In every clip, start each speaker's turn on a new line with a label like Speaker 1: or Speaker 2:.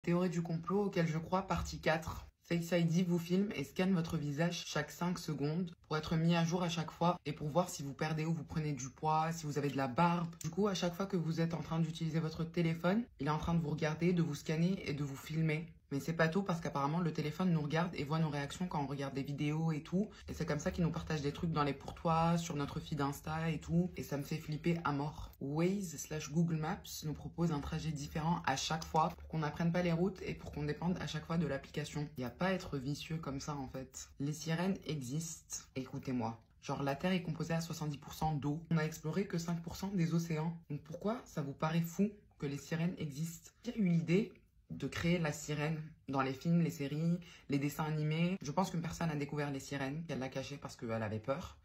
Speaker 1: Théorie du complot auquel je crois, partie 4. Face ID vous filme et scanne votre visage chaque 5 secondes pour être mis à jour à chaque fois et pour voir si vous perdez ou vous prenez du poids, si vous avez de la barbe. Du coup, à chaque fois que vous êtes en train d'utiliser votre téléphone, il est en train de vous regarder, de vous scanner et de vous filmer. Mais c'est pas tout parce qu'apparemment le téléphone nous regarde et voit nos réactions quand on regarde des vidéos et tout. Et c'est comme ça qu'il nous partage des trucs dans les pourtois, sur notre feed Insta et tout. Et ça me fait flipper à mort. Waze/Google Maps nous propose un trajet différent à chaque fois pour qu'on n'apprenne pas les routes et pour qu'on dépende à chaque fois de l'application. Il n'y a pas à être vicieux comme ça en fait. Les sirènes existent. Écoutez-moi. Genre la Terre est composée à 70% d'eau. On n'a exploré que 5% des océans. Donc pourquoi ça vous paraît fou que les sirènes existent? Qui a eu l'idée de créer la sirène dans les films, les séries, les dessins animés? Je pense qu'une personne a découvert les sirènes, qu'elle l'a caché parce qu'elle avait peur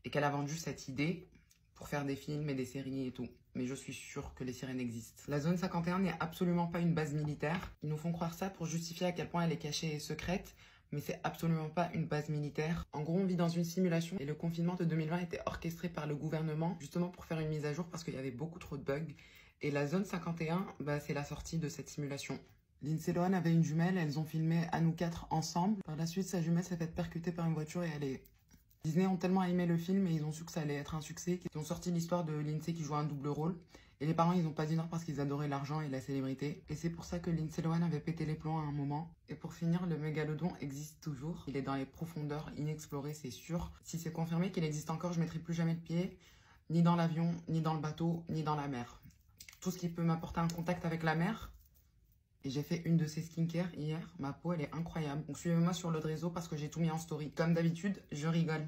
Speaker 1: et qu'elle a vendu cette idée pour faire des films et des séries et tout. Mais je suis sûre que les sirènes existent. La zone 51 n'est absolument pas une base militaire. Ils nous font croire ça pour justifier à quel point elle est cachée et secrète. Mais c'est absolument pas une base militaire. En gros, on vit dans une simulation et le confinement de 2020 était orchestré par le gouvernement justement pour faire une mise à jour parce qu'il y avait beaucoup trop de bugs. Et la zone 51, c'est la sortie de cette simulation. Lindsay Lohan avait une jumelle, elles ont filmé à nous 4 ensemble. Par la suite, sa jumelle s'est faite percuter par une voiture et elle est... Disney ont tellement aimé le film et ils ont su que ça allait être un succès qu'ils ont sorti l'histoire de Lindsay qui joue un double rôle. Et les parents, ils n'ont pas dit non parce qu'ils adoraient l'argent et la célébrité. Et c'est pour ça que Lindsay Lohan avait pété les plombs à un moment. Et pour finir, le mégalodon existe toujours. Il est dans les profondeurs inexplorées, c'est sûr. Si c'est confirmé qu'il existe encore, je ne mettrai plus jamais le pied, ni dans l'avion, ni dans le bateau, ni dans la mer. Tout ce qui peut m'apporter un contact avec la mer. Et j'ai fait une de ces skincare hier. Ma peau, elle est incroyable. Donc suivez-moi sur le réseau parce que j'ai tout mis en story. Comme d'habitude, je rigole.